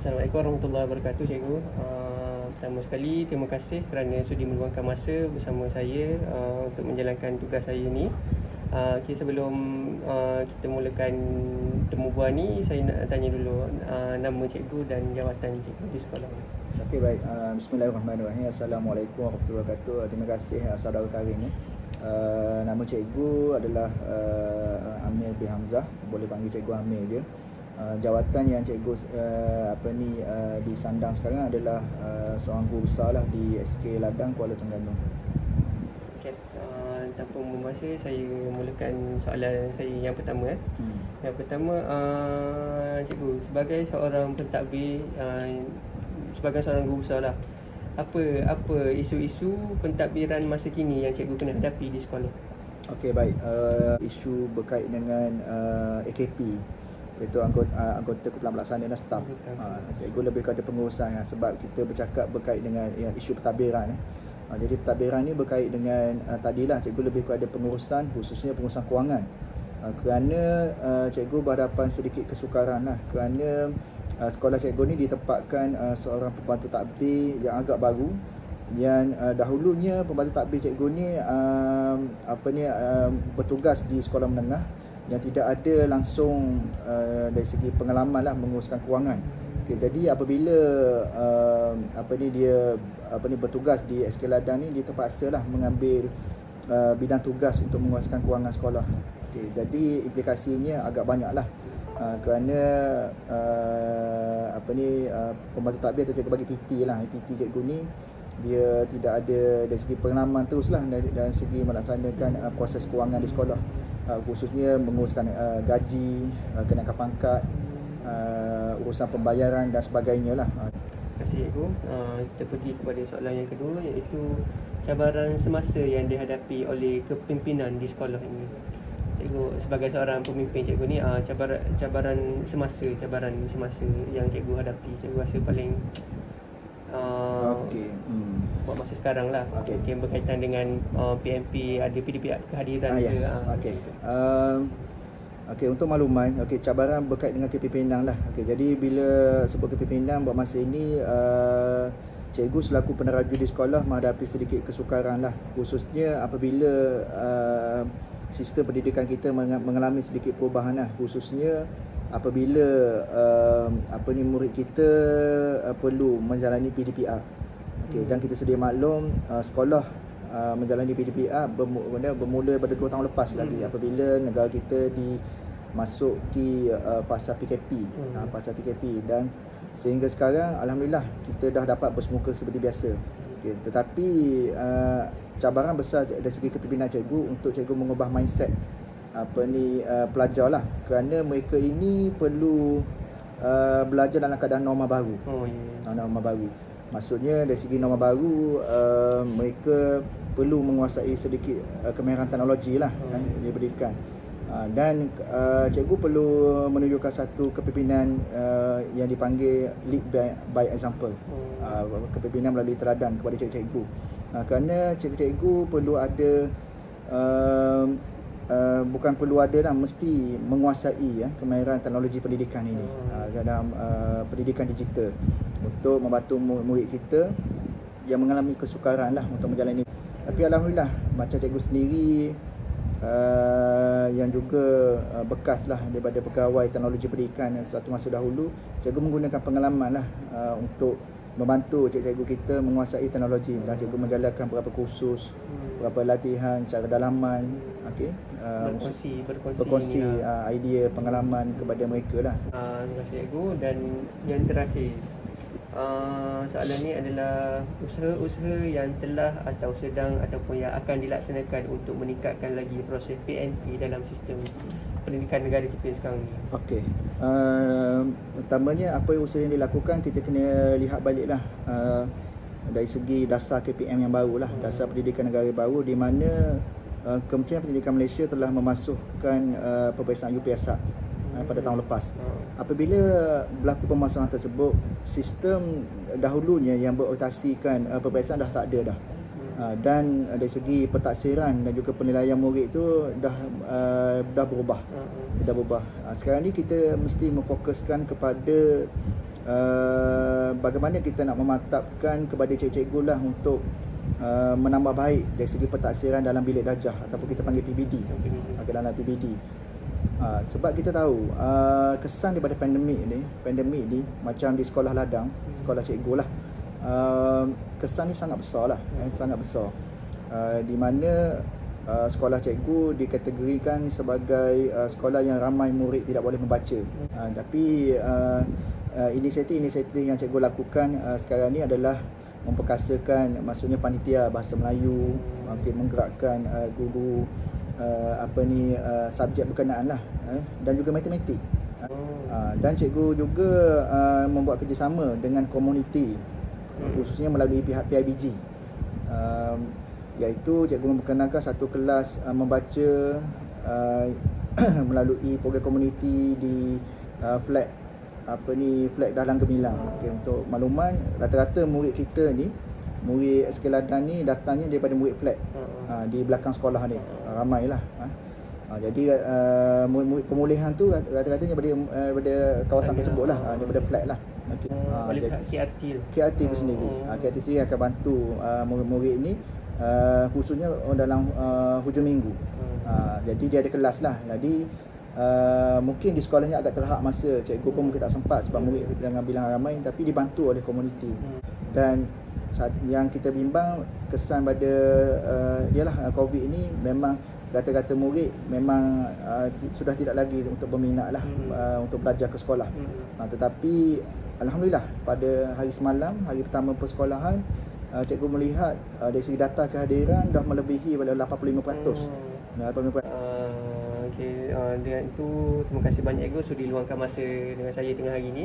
Assalamualaikum warahmatullahi wabarakatuh, cikgu. Pertama sekali, terima kasih kerana sudi meluangkan masa bersama saya untuk menjalankan tugas saya ni. Sebelum kita mulakan temu bual ni, saya nak tanya dulu nama cikgu dan jawatan cikgu di sekolah. Okey, baik. Bismillahirrahmanirrahim. Assalamualaikum warahmatullahi wabarakatuh. Terima kasih saudara Karim ni. Nama cikgu adalah Amir bin Hamzah. Boleh panggil cikgu Amir je. Jawatan yang cikgu disandang sekarang adalah seorang guru besar lah di SK Ladang, Kuala Terengganu. Okey, tanpa membuang masa, saya mulakan soalan saya yang pertama. Yang pertama, cikgu, sebagai seorang pentadbir, sebagai seorang guru besar lah, apa isu-isu pentadbiran masa kini yang cikgu kena hadapi di sekolah? Okey, baik. Isu berkait dengan AKP, iaitu anggota kumpulan pelaksana dan staf. Cikgu lebih kepada pengurusan sebab kita bercakap berkait dengan isu pentadbiran. Jadi pentadbiran ni berkait dengan tadilah cikgu lebih kepada pengurusan, khususnya pengurusan kewangan. Kerana cikgu berhadapan sedikit kesukaran lah, kerana sekolah cikgu ni ditempatkan seorang pembantu tadbir yang agak baru, yang dahulunya pembantu tadbir cikgu ni bertugas di sekolah menengah yang tidak ada langsung dari segi pengalaman lah menguruskan kewangan. Okay, jadi apabila dia bertugas di SK Ladang ni, dia terpaksa lah mengambil bidang tugas untuk menguruskan kewangan sekolah. Okay, jadi implikasinya agak banyak lah. Kerana pembantu tadbir atau cikgu bagi PT lah, PT cikgu ni dia tidak ada dari segi pengalaman terus lah dari segi melaksanakan proses kewangan di sekolah, khususnya menguruskan gaji, kenaikan pangkat, urusan pembayaran dan sebagainya lah. Terima kasih, cikgu. Kita pergi kepada soalan yang kedua, iaitu cabaran semasa yang dihadapi oleh kepimpinan di sekolah ini. Cikgu, sebagai seorang pemimpin, cikgu ni cabaran semasa yang cikgu hadapi, cikgu rasa paling buat masa sekarang lah. Mungkin berkaitan dengan PMP, ada PDP kehadiran ke. Untuk makluman, cabaran berkait dengan kepimpinan lah. Jadi bila sebut kepimpinan buat masa ini, cikgu selaku peneraju di sekolah menghadapi sedikit kesukaran lah, khususnya apabila sistem pendidikan kita mengalami sedikit perubahan lah, khususnya apabila murid kita perlu menjalani PDPR. Dan kita sedia maklum, sekolah menjalani PDPR bermula pada 2 tahun lepas lagi, apabila negara kita dimasuki fasa PKP, dan sehingga sekarang alhamdulillah kita dah dapat bersemuka seperti biasa. Tetapi cabaran besar dari segi kepimpinan cikgu untuk cikgu mengubah mindset pelajar lah, kerana mereka ini perlu belajar dalam keadaan norma baru. Norma baru maksudnya dari segi norma baru, mereka perlu menguasai sedikit kemahiran teknologi lah di pendidikan, dan cikgu perlu menunjukkan satu kepimpinan yang dipanggil lead by example, kepimpinan melalui teladan kepada cikgu-cikgu. Kerana cikgu-cikgu perlu ada bukan perlu ada lah, mesti menguasai kemahiran teknologi pendidikan ini dalam pendidikan digital, untuk membantu murid kita yang mengalami kesukaran lah untuk menjalani. Tapi alhamdulillah, macam cikgu sendiri yang juga bekas lah daripada pegawai teknologi pendidikan suatu masa dahulu, cikgu menggunakan pengalaman lah untuk membantu cikgu kita menguasai teknologi, dan cikgu menjalankan beberapa kursus, beberapa latihan secara dalaman, berkongsi idea, pengalaman kepada mereka lah. Terima kasih, cikgu. Dan yang terakhir, soalan ni adalah usaha-usaha yang telah atau sedang ataupun yang akan dilaksanakan untuk meningkatkan lagi proses PNP dalam sistem pendidikan negara kita sekarang ni. Pertamanya, apa usaha yang dilakukan, kita kena lihat baliklah dari segi dasar KPM yang baru lah, dasar pendidikan negara baru, di mana Kementerian Pendidikan Malaysia telah memasukkan peperiksaan UPSR pada tahun lepas. Apabila berlaku pemasangan tersebut, sistem dahulunya yang berorientasikan peperiksaan dah tak ada dah. Dan dari segi pentaksiran dan juga penilaian murid itu dah berubah. Sekarang ni kita mesti memfokuskan kepada bagaimana kita nak memantapkan kepada cikgu-cikgu lah untuk menambah baik dari segi pentaksiran dalam bilik darjah ataupun kita panggil PBD, dalam PBD. Sebab kita tahu kesan daripada pandemik ni macam di sekolah ladang, sekolah cikgu lah, kesan ni sangat besar lah, sangat besar. Di mana sekolah cikgu dikategorikan sebagai sekolah yang ramai murid tidak boleh membaca. Tapi inisiatif-inisiatif yang cikgu lakukan sekarang ni adalah memperkasakan, maksudnya panitia bahasa Melayu, menggerakkan guru subjek berkenaan lah, dan juga matematik. Dan cikgu juga membuat kerjasama dengan komuniti, khususnya melalui pihak PIBG, iaitu cikgu memperkenalkan satu kelas membaca melalui program komuniti di flat flat Dahlan Gemilang. Untuk makluman, rata-rata murid kita ni, murid Sekeladang ni datangnya daripada murid flat di belakang sekolah ni, ramailah. Jadi murid pemulihan tu rata-ratanya daripada kawasan tersebut lah, daripada flat lah. Oleh KRT tu sendiri. KRT sendiri akan bantu murid-murid ni, khususnya dalam hujung minggu. Jadi dia ada kelas lah. Jadi mungkin di sekolah ni agak terhad masa, cikgu pun mungkin tak sempat sebab murid dengan bilangan ramai, tapi dibantu oleh komuniti. Dan yang kita bimbang kesan pada ialah COVID ni, memang kata-kata murid memang sudah tidak lagi untuk berminat lah untuk belajar ke sekolah. Tetapi alhamdulillah pada hari semalam, hari pertama persekolahan, cikgu melihat dari segi data kehadiran dah melebihi pada 85%. 85%. Dengan itu, terima kasih banyak cikgu sudi luangkan masa dengan saya tengah hari ini.